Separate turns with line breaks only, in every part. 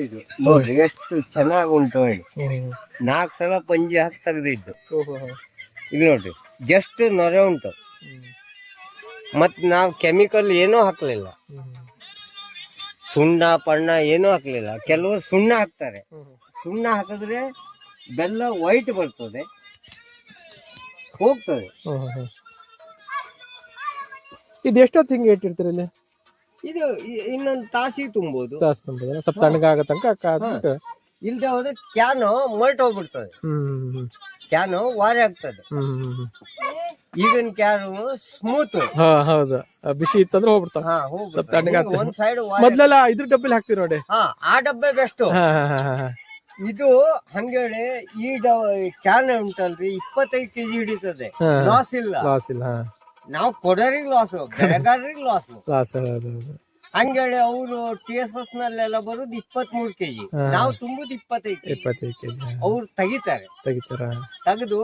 ಇದು ನೋಡ್ರಿ ಎಷ್ಟು ಚೆನ್ನಾಗಿ ಉಂಟು ಹೇಳಿ. 4 ಸಲ ಪಂಜಿ ಹಾಕಿ ತೆಗೆದಿದ್ದು. ಇದು ನೋಡ್ರಿ ಜಸ್ಟ್ ನೊರೆ ಉಂಟು. ಮತ್ ನಾವು ಕೆಮಿಕಲ್ ಏನೂ ಹಾಕ್ಲಿಲ್ಲ, ಸುಣ್ಣ ಪಣ್ಣ ಏನೂ ಹಾಕ್ಲಿಲ್ಲ. ಕೆಲವರು ಸುಣ್ಣ ಹಾಕ್ತಾರೆ. ಸುಣ್ಣ ಹಾಕಿದ್ರೆ ಬೆಲ್ಲ ವೈಟ್ ಬರ್ತದೆ, ಹೋಗ್ತದೆ.
ಇದು ಎಷ್ಟೊತ್ತು ಹಿಂಗೆ ಇಟ್ಟಿರ್ತೀರಿ ಇಲ್ಲಿ?
ಇದು ಇನ್ನೊಂದು ತಾಸಿಗೆ ತುಂಬೋದು.
ಸ್ವಲ್ಪ ತಣ್ಣಗಾಗ ತನಕ
ಇಲ್ದೆ ಹೋದ್ರೆ ಕ್ಯಾನು ಮಲ್ಟ್ ಹೋಗ್ಬಿಡ್ತದೆ, ಕ್ಯಾನು ವಾರಿ ಆಗ್ತದೆ. ಈಗಿನ ಕ್ಯಾನು ಸ್ಮೂತ್.
ಹೌದು, ಬಿಸಿ ಇತ್ತಂದ್ರೆ ಹೋಗ್ಬಿಡ್ತಾವ. ಸ್ವಲ್ಪ ತಣ್ಣಗಾಗ
ಒಂದ್ ಸೈಡ್
ಮೊದ್ಲೆಲ್ಲ ಇದ್ರ ಡಬ್ಬಿಲಿ ಹಾಕ್ತಿರಿ ನೋಡಿ.
ಆ ಡಬ್ಬೆ ಬೆಸ್ಟ್. ಇದು ಹಂಗೇಳಿ ಈ ಕ್ಯಾನ್ ಉಂಟಲ್ರಿ 25 kg ಹಿಡಿತದೆ. ಲಾಸ್ ಇಲ್ಲ. ನಾವು ಕೊಡೋರಿಗೆ ಲಾಸ್, ಬೆಳೆಗಾರರಿಗೆ ಲಾಸ್. ಹಂಗೇಳಿ ಅವರು TSS ನಲ್ಲೆಲ್ಲ ಬರುದು 23 kg, ನಾವು ತುಂಬುದು 25 kg. ಅವ್ರು ತೆಗಿತಾರೆ. ತೆಗೆದು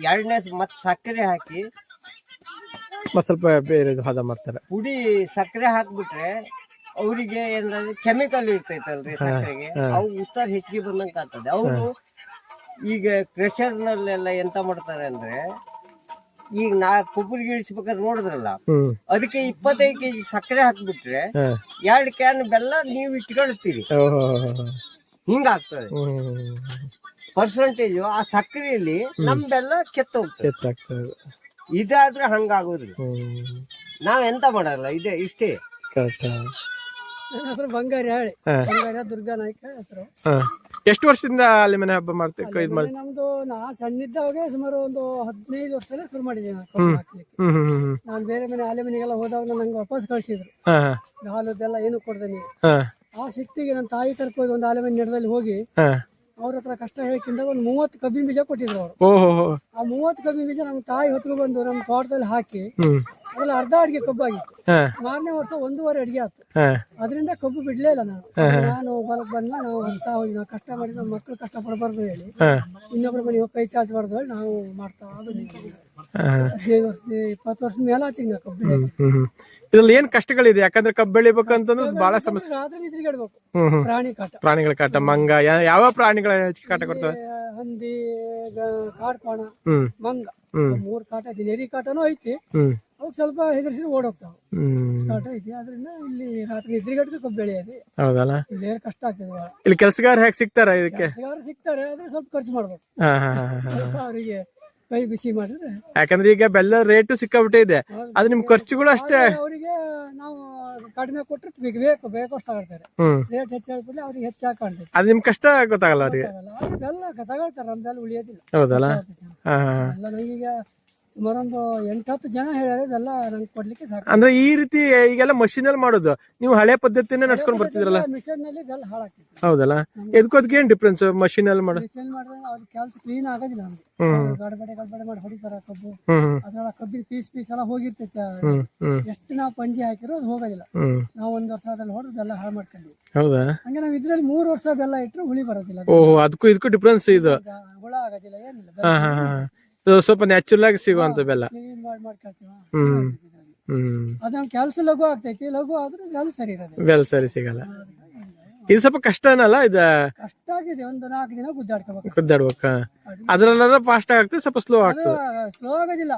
ಎರಡನೇ ಮತ್ ಸಕ್ಕರೆ ಹಾಕಿ
ಸ್ವಲ್ಪ ಬೇರೆ ಹದ ಮಾಡ್ತಾರೆ.
ಪುಡಿ ಸಕ್ಕರೆ ಹಾಕ್ಬಿಟ್ರೆ ಅವ್ರಿಗೆ ಏನಾದ್ರು ಕೆಮಿಕಲ್ ಇರ್ತೈತಲ್ರಿ ಸಕ್ಕರೆಗೆ, ಅವು ಉತ್ತರ ಹೆಚ್ಚಿಗೆ ಬಂದಂಗ ಆಗ್ತದೆ. ಅವರು ಈಗ ಕ್ರೆಷರ್ ನಲ್ಲೆಲ್ಲ ಎಂತ ಮಾಡ್ತಾರೆ ಅಂದ್ರೆ, ಈಗ ನಾ ಕೊಬ್ಬರಿಗೆ ಇಳಿಸ್ಬೇಕಾದ್ರೆ ನೋಡಿದ್ರಲ್ಲ, ಅದಕ್ಕೆ 25 kg ಸಕ್ಕರೆ ಹಾಕ್ಬಿಟ್ರೆ 2 ಕ್ಯಾನ್ ಬೆಲ್ಲ ನೀವು ಇಟ್ಕೊಳ್ತೀರಿ. ಹಿಂಗಾಗ್ತದೆ ಪರ್ಸೆಂಟೇಜ್. ಆ ಸಕ್ಕರೆಯಲ್ಲಿ ನಮ್ ಬೆಲ್ಲ ಕೆತ್ತೋಗ್ತದೆ. ಇದಾದ್ರೆ ಹಂಗಾಗೋದ್ರಿ. ನಾವೆಂತ ಮಾಡಲ್ಲ, ಇದೆ ಇಷ್ಟೇ.
ಬಂಗಾರಿ ಹೇಳಿ, ದುರ್ಗಾ ನಾಯ್ಕ ಹೆಸರು.
ಎಷ್ಟು ವರ್ಷದಿಂದ ಅಲ್ಲಿ ಮನೆ ಹಬ್ಬ ಮಾಡ್ತೀವಿ?
ನಮ್ದು ನಾ ಸಣ್ಣಿದ್ದಾಗ ಸುಮಾರು ಒಂದು 15 ವರ್ಷದಲ್ಲೇ ಶುರು ಮಾಡಿದ್ದೀನಿ. ನಾನು ಬೇರೆ ಮನೆ ಆಲೆ ಮನೆಗೆಲ್ಲ ಹೋದಾಗ ನಂಗೆ ವಾಪಸ್ ಕಳ್ಸಿದ್ರು. ಹಾಲುದೆಲ್ಲ ಏನು ಕೊಡ್ದೆ ನೀವು. ಆ ಸಿಟ್ಟಿಗೆ ನನ್ನ ತಾಯಿ ತರ್ಕ ಹೋಗಿ ಒಂದು ಆಲೆ ಮನೆ ನೆಡದಲ್ಲಿ ಹೋಗಿ ಅವ್ರ ಹತ್ರ ಕಷ್ಟ ಹೇಳಿಕಿಂದ ಒಂದು 30 ಕಬ್ಬಿನ ಬೀಜ ಕೊಟ್ಟಿದ್ರು ಅವರು. ಆ 30 ಕಬ್ಬಿನ ಬೀಜ ನಮ್ಮ ತಾಯಿ ಹೊತ್ಕೊಂಡು ಬಂದು ನಮ್ಮ ತೋಟದಲ್ಲಿ ಹಾಕಿ ಅದ್ರಲ್ಲಿ ಅರ್ಧ ಅಡಿಗೆ ಕಬ್ಬು ಆಗಿತ್ತು. ಮಾರನೇ ವರ್ಷ 1.5 ಅಡಿಗೆ ಆಯ್ತು. ಅದರಿಂದ ಕಬ್ಬು ಬಿಡ್ಲೇ ಇಲ್ಲ ನಾನು ಹೊರಗೆ ಬಂದ. ನಾವು ಅಂತ ಹೋಗಿ ನಾವು ಕಷ್ಟ ಮಾಡಿ ನಮ್ಮ ಮಕ್ಕಳು ಕಷ್ಟ ಪಡಬಾರ್ದು ಹೇಳಿ, ಇನ್ನೊಬ್ರ ಮನೆ ಕೈ ಚಾಚಬಾರ್ದು ಹೇಳಿ ನಾವು ಮಾಡ್ತಾ 15 ವರ್ಷ 20 ವರ್ಷ ಮೇಲೆ ಆತೀನಿ ನಾ ಕಬ್ಬು ಬೆಳೆ.
ಇದ್ರಲ್ಲಿ ಏನ್ ಕಷ್ಟಗಳಿದೆ? ಯಾಕಂದ್ರೆ ಕಬ್ಬು ಬೆಳಿಬೇಕಂತಂದ್ರೆ ಬಹಳ ಸಮಸ್ಯೆ.
ರಾತ್ರಿ ನಿದ್ರಿಗಾಡ್ಬೇಕು.
ಪ್ರಾಣಿಗಳ ಕಾಟ, ಮಂಗ, ಯಾವ ಪ್ರಾಣಿಗಳ ಹೆಚ್ಚಿಗೆ ಕಾಟ ಕೊಡ್ತವೆ?
ಹಂದಿ, ಕಾಡ್ಕೋಣ, ಮಂಗ, 3 ಕಾಟ ಐತಿ. ನೆರಿ ಕಾಟನೂ ಐತಿ. ಅವಾಗ ಸ್ವಲ್ಪ ಹೆದರ್ಸಿ ಓಡೋಗ್ತಾವ. ಕಾಟ ಐತಿ. ಅದರಿಂದ ಇಲ್ಲಿ ರಾತ್ರಿ ನಿದ್ರಿಗಟ್ಟಿಗೆ ಕಬ್ಬು ಬೆಳೆಯೋದು.
ಹೌದಲ್ಲ,
ಇಲ್ಲಿ ಕಷ್ಟ ಆಗ್ತದೆ.
ಇಲ್ಲಿ ಕೆಲಸಗಾರ ಹೇಗೆ ಸಿಗ್ತಾರ? ಇದಕ್ಕೆ
ಸಿಗ್ತಾರೆ, ಆದ್ರೆ ಸ್ವಲ್ಪ ಖರ್ಚು ಮಾಡ್ಬೇಕು. ಅವರಿಗೆ ಕೈ ಬಿಸಿ ಮಾಡಿದ್ರೆ.
ಯಾಕಂದ್ರೆ ಈಗ ಬೆಲ್ಲ ರೇಟು ಸಿಕ್ಕಾಬಿಟ್ಟೆ ಇದೆ, ಅದು ನಿಮ್ ಖರ್ಚುಗಳು ಅಷ್ಟೇ.
ಅವರಿಗೆ ನಾವು ಕಡಿಮೆ ಕೊಟ್ಟರೆ ಬೇಕಷ್ಟು ತಗೊಳ್ತಾರೆ. ರೇಟ್ ಹೆಚ್ಚು ಹೇಳ್ಬಿಟ್ಟು ಅವ್ರಿಗೆ ಹೆಚ್ಚಾಗಿ ಕಾಣ್ತದೆ.
ಅದು ನಿಮ್ ಕಷ್ಟ ಗೊತ್ತಾಗಲ್ಲ ಅವ್ರಿಗೆ.
ಬೆಲ್ಲ ತಗೊಳ್ತಾರೆ, ನಮ್ಮ ಬೆಲ್ಲ ಉಳಿಯೋದಿಲ್ಲ.
ಹೌದಲ್ಲ,
ಎಲ್ಲ ನಂಗೀಗ ಸುಮಾರೊಂದು 8-10 ಜನ ಹೇಳ್ಯಾರ ಬೆಲ್ಲ ನಂಗೆ ಕೊಡ್ಲಿಕ್ಕೆ ಸಾಕು.
ಅಂದ್ರೆ ಈ ರೀತಿ ಈಗೆಲ್ಲ ಮಷೀನ್ ಅಲ್ಲಿ ಮಾಡೋದು, ನೀವು ಹಳೆ ಪದ್ಧತಿನೇ ನಡ್ಸ್ಕೊಂಡ್ ಬರ್ತಿದ್ರಲ್ಲ.
ಮಿಷನ್ ನಲ್ಲಿ ಬೆಲ್ಲ ಹಾಳಾಗ್ತದೆ.
ಹೌದಲ್ಲ, ಎದಕ್ಕೆ ಏನ್ ಡಿಫ್ರೆನ್ಸ್ ಮಷೀನ್ ಅಲ್ಲಿ ಮಾಡೋದು?
ಮಿಷನ್ ಮಾಡಿದ್ರೆ ಅವ್ರ ಕೆಲಸ ಕ್ಲೀನ್ ಆಗೋದಿಲ್ಲ. ನಮ್ಗೆ ಗಡಬಡೆ ಮಾಡಿ ಹೊಡಿತಾರ ಕಬ್ಬು. ಅದ್ರೊಳಗೆ ಕಬ್ಬಿನ ಪೀಸ್ ಎಲ್ಲ ಹೋಗಿರ್ತೈತೆ. ಎಷ್ಟು ನಾವು ಪಂಜಿ ಹಾಕಿರೋ ಅದು ಹೋಗೋದಿಲ್ಲ. ನಾವು 1 ವರ್ಷ ಅದ್ರಲ್ಲಿ ಹೊಡೆದು ಬೆಲ್ಲ ಹಾಳು ಮಾಡ್ಕೊಂಡ್ವಿ.
ಹೌದಾ?
ಹಂಗೆ ನಾವು ಇದ್ರಲ್ಲಿ 3 ವರ್ಷ ಬೆಲ್ಲ ಇಟ್ಟರು ಹುಳಿ ಬರೋದಿಲ್ಲ.
ಓಹ್, ಅದಕ್ಕೂ ಇದಕ್ಕೂ ಡಿಫ್ರೆನ್ಸ್ ಇದು.
ಹುಳ ಆಗೋದಿಲ್ಲ, ಏನಿಲ್ಲ.
ಸ್ವಲ್ಪ ನ್ಯಾಚುರಲ್ ಆಗಿ ಸಿಗುವಂತ ಬೆಲ್ಲ.
ಕ್ಲೀನ್ ಮಾಡ್ಕೊಳ್ತೀವಿ. ಅದ್ರ ಕೆಲಸ ಲಘು ಆಗ್ತೈತಿ. ಲಘು ಆದ್ರೆ ಬೆಲ್ಲ ಸರಿ ಇರೋದಿಲ್ಲ,
ಬೆಲ್ಲ ಸರಿ ಸಿಗಲ್ಲ. ಇದು ಸ್ವಲ್ಪ ಕಷ್ಟನಲ್ಲ? ಇದು
ಕಷ್ಟ ಆಗಿದೆ. ಒಂದು 4 ದಿನ
ಗುದ್ದಾಡ್ಬೇಕ. ಅದ್ರಲ್ಲ ಫಾಸ್ಟ್ ಆಗ್ತದೆ, ಸ್ವಲ್ಪ ಸ್ಲೋ ಆಗ್ತದೆ.
ಸ್ಲೋ ಆಗೋದಿಲ್ಲ.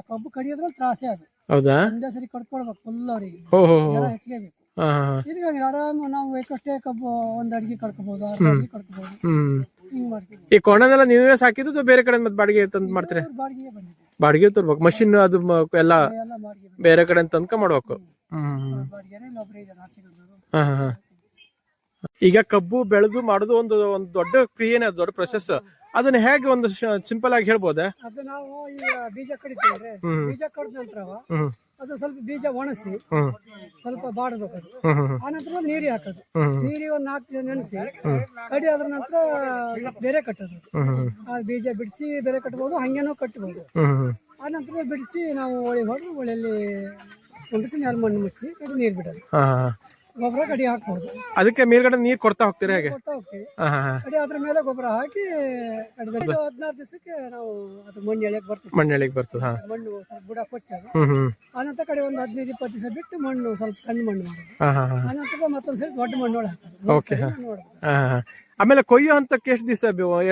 ಕಬ್ಬು ಕಡಿಯೋದ್ರಲ್ಲಿ ತ್ರಾಸೆ ಅದು.
ಹೌದಾ?
ಒಂದೇ ಸರಿ ಕಟ್ಕೊಳ್ಬೇಕು ಫುಲ್ ಅವ್ರಿಗೆ. ಹೆಚ್ಚಿಗೆ ಬೇಕು. ಇದೀಗ ಆರಾಮ ನಾವು ಬೇಕಷ್ಟೇ ಕಬ್ಬು 1 ಅಡಿಗೆ ಕಡ್ಕೋಬಹುದು, 6 ಅಡಿಗೆ ಕಡ್ಕೋಬಹುದು. ಹಿಂಗ್ ಮಾಡ್ತೀವಿ.
ಈ ಕೋಣನೆಲ್ಲ ನೀವೇ ಸಾಕಿದ್ದು ಬೇರೆ ಕಡೆ ಮತ್ತೆ ಬಾಡಿಗೆ ತಂದು ಮಾಡ್ತೀರಾ?
ಬಾಡಿಗೆ ಬಂದಿದೆ.
ಬಾಡಿಗೆ ತರ್ಬೇಕು. ಮಷಿನ್ ಅದು ಎಲ್ಲ ಬೇರೆ ಕಡೆ ತನಕ ಮಾಡ್ಬೇಕು. ಈಗ ಕಬ್ಬು ಬೆಳೆದು ಮಾಡೋದು ಒಂದು ದೊಡ್ಡ ಕ್ರಿಯೆನೇ, ದೊಡ್ಡ ಪ್ರೊಸೆಸ್. ಅದನ್ನ ಹೇಗೆ ಒಂದು ಸಿಂಪಲ್ ಆಗಿ ಹೇಳ್ಬೋದಾ?
ಅದು ನಾವು ಈಗ ಬೀಜ ಕಡಿತೇವೆ. ಬೀಜ ಕಡಿದ ನಂತರ ಅದು ಸ್ವಲ್ಪ ಬೀಜ ಒಣಸಿ ಸ್ವಲ್ಪ ಬಾಡಬೇಕು. ಆನಂತರ ನೀರಿ ಹಾಕೋದು. ನೀರಿ ಒಂದು 4 ದಿನ ನೆನೆಸಿ ಕಡಿ. ಅದ್ರ ನಂತರ ಬೇರೆ ಕಟ್ಟೋದು. ಆ ಬೀಜ ಬಿಡಿಸಿ ಬೇರೆ ಕಟ್ಬೋದು, ಹಂಗೇನೋ ಕಟ್ಟಬಹುದು. ಆ ನಂತರ ಬಿಡಿಸಿ ನಾವು ಹೊಳೆ ಹೊಡೆದು ಹೊಳೆಯಲ್ಲಿ ಕುಂಡಿಸಿ ಮೇಲೆ ಮಣ್ಣು ಮುಚ್ಚಿ ನೀರು ಬಿಡೋದು. ಗೊಬ್ಬರ ಕಡಿ ಹಾಕ್ಬೋದು.
ಅದಕ್ಕೆ ಮೇಲ್ಗಡೆ ನೀರ್ ಕೊಡ್ತಾ ಹೋಗ್ತೀರಾ ಹೇಗೆ?
ಕೊಡ್ತಾ ಹೋಗ್ತೀವಿ.
ಹಾ ಹಾ ಹಾ.
ಕಡಿ ಅದ್ರ ಮೇಲೆ ಗೊಬ್ಬರ ಹಾಕಿ ಕಡಿದ 16 ದಿವಸಕ್ಕೆ ನಾವು ಅದು ಮಣ್ಣು ಎಳೆಯಕ್ಕೆ ಬರ್ತದೆ.
ಮಣ್ಣು ಎಳೆಗೆ ಬರ್ತದೆ. ಹಾ.
ಮಣ್ಣು ಸ್ವಲ್ಪ ಬುಡ ಕೊಚ್ಚಾಗ
ಹ್ಮ್.
ಆನಂತರ ಕಡೆ ಒಂದು 15-20 ದಿವಸ ಬಿಟ್ಟು ಮಣ್ಣು ಸ್ವಲ್ಪ ಸಣ್ಣ ಮಣ್ಣು ಮಾಡೋದು.
ಹಾ ಹಾ ಹಾ.
ಆನಂತರ ಮತ್ತೊಂದ್ಸರಿ ದೊಡ್ಡ ಮಣ್ಣು ಹಾಕೋದು.
ಓಕೆ. ಹಾ ಹಾ. ಆಮೇಲೆ ಕೊಯ್ಯೋ ಹಂತಕ್ಕೆ ಎಷ್ಟು ದಿವಸ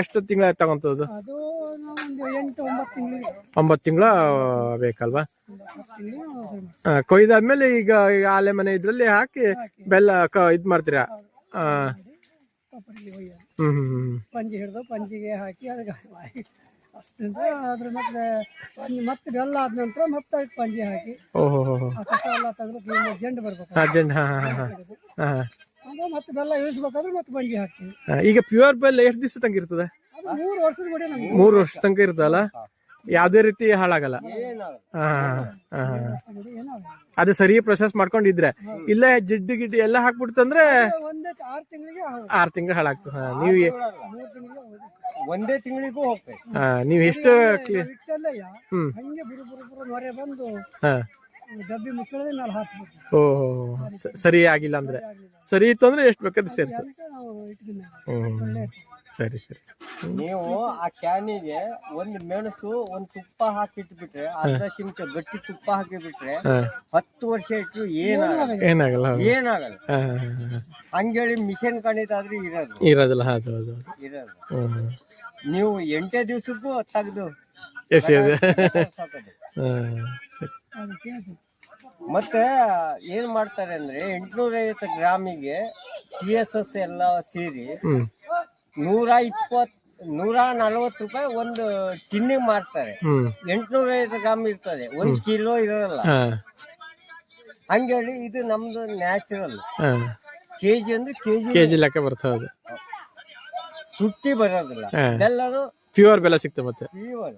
ಎಷ್ಟು ತಿಂಗಳ ತಗೊಂತದ್ದು?
ಅದು ನಾವು ಒಂದು 8-9 ತಿಂಗಳಿಗೆ
9 ತಿಂಗಳ ಬೇಕಲ್ವಾ?
9 ತಿಂಗಳು
ಕೊಯ್ದಾದ್ಮೇಲೆ ಈಗ ಆಲೆ ಮನೆ ಇದ್ರಲ್ಲಿ ಹಾಕಿ ಬೆಲ್ಲ ಇದ್ ಮಾಡ್ತೀರಾ?
ಕೊಬ್ಬರಿಗೆ ಒಯ್ಯೋದು.
ಹ್ಮ್.
ಪಂಜಿ ಹಿಡಿದು ಪಂಜಿಗೆ ಹಾಕಿ ಅದಕ್ಕೆ ಅಷ್ಟಂತ ಅದ್ರ ಮತ್ತೆ ಬೆಲ್ಲ ಆದ ನಂತರ ಮತ್ತೆ ಅದಕ್ಕೆ ಪಂಜಿ ಹಾಕಿ
ಓಹೋ.
ಆ ಕಸ ಎಲ್ಲ ತೆಗೆದು ಜಂಡು ಬರ್ಬೇಕು.
ಅರ್ಜೆಂಟ್. ಹಾ ಹಾ ಹಾ ಹಾ.
ಅಂದ್ರೆ ಮತ್ತೆ ಬೆಲ್ಲ ಇಳಿಸ್ಬೇಕಾದ್ರೆ ಮತ್ತೆ ಪಂಜಿ ಹಾಕ್ತೀವಿ.
ಈಗ ಪ್ಯೂರ್ ಬೆಲ್ಲ ಎಷ್ಟು ದಿವಸ ತನಕ ಇರ್ತದೆ?
ಅದು 3 ವರ್ಷದ ಗುಡಿ ನಮ್ಗೆ.
3 ವರ್ಷ ತನಕ ಇರ್ತದಲ್ಲ, ಯಾವ್ದೇ ರೀತಿ ಹಾಳಾಗಲ್ಲ. ಹಾ ಹಾ ಹಾ.
ಗುಡಿ ಏನಾಗಲ್ಲ.
ಅದು ಸರಿ ಪ್ರೊಸೆಸ್ ಮಾಡ್ಕೊಂಡಿದ್ರೆ, ಇಲ್ಲ ಜಿಡ್ಡು ಗಿಡ್ಡಿ ಎಲ್ಲ ಹಾಕ್ಬಿಡ್ತಂದ್ರೆ
ಒಂದೇ 6 ತಿಂಗಳಿಗೆ
6 ತಿಂಗಳು ಹಾಳಾಗ್ತದೆ. ನೀವು
3 ತಿಂಗಳಿಗೆ
ಒಂದೇ ತಿಂಗಳಿಗೂ ಹೋಗ್ತದೆ.
ನೀವು ಎಷ್ಟು
ಇಟ್ಟಲ್ಲಯ್ಯ
ಹ್ಮ್.
ಹಂಗೆ ಬುರು ನೊರೆ ಬಂದು
ಹಾ.
ಡಬ್ಬಿ ಮುಚ್ಚಳದೆ ಮೇಲೆ ಹಾರಿಸ್ಬೇಕು.
ಓಹೋ. ಸರಿ ಆಗಿಲ್ಲ ಅಂದ್ರೆ, ಸರಿ ಇತ್ತು ಅಂದ್ರೆ ಎಷ್ಟು ಬೇಕಾದ್ರೆ ಸೇರ್ಸ.
ಅಂತ ನಾವು ಇಟ್ಕೊಂಡ
ಹ್ಮ್. ಸರಿ.
ನೀವು ಆ ಕ್ಯಾನಿಗೆ ಒಂದು ಮೆಣಸು ಒಂದು ತುಪ್ಪ ಹಾಕಿಟ್ಬಿಟ್ರೆ, ಅರ್ಧ ಚಿಮಚ ಗಟ್ಟಿ ತುಪ್ಪ ಹಾಕಿಬಿಟ್ರೆ 10 ವರ್ಷ ಇಟ್ಟು ಏನಾಗಲ್ಲ.
ಏನಾಗಲ್ಲ.
ಹಂಗೇಳಿ ಮಿಷನ್ ಕಣಿತಾದ್ರೆ
ಇರೋದಿಲ್ಲ. ಹೌದು.
ಇರೋದು ನೀವು 8 ದಿವಸಕ್ಕೂ ತೆಗ್ದು
ಎಸೆಯೋದು.
ಅದಕ್ಕೆ ಅದು
ಮತ್ತೆ ಏನ್ ಮಾಡ್ತಾರೆ ಅಂದ್ರೆ 850 ಗ್ರಾಮಿಗೆ TSS ಎಲ್ಲ ಸೇರಿ 140 ರೂಪಾಯಿ ಒಂದು ಟಿನ್ನಿಗೆ ಮಾರ್ತಾರೆ. 850 ಗ್ರಾಮ್ ಇರ್ತದೆ, 1 ಕಿಲೋ ಇರೋಲ್ಲ. ಹಂಗೇಳಿ ಇದು ನಮ್ದು ನ್ಯಾಚುರಲ್. ಕೆಜಿ ಅಂದ್ರೆ
ಕೆಜಿ ಲೆಕ್ಕ ಬರ್ತದೆ.
ತುಟ್ಟಿ ಬರೋದಿಲ್ಲ, ಬೆಲ್ಲನು
ಪ್ಯೂರ್ ಬೆಲ್ಲ ಸಿಗ್ತದೆ ಮತ್ತೆ.
ಪ್ಯೂರ್.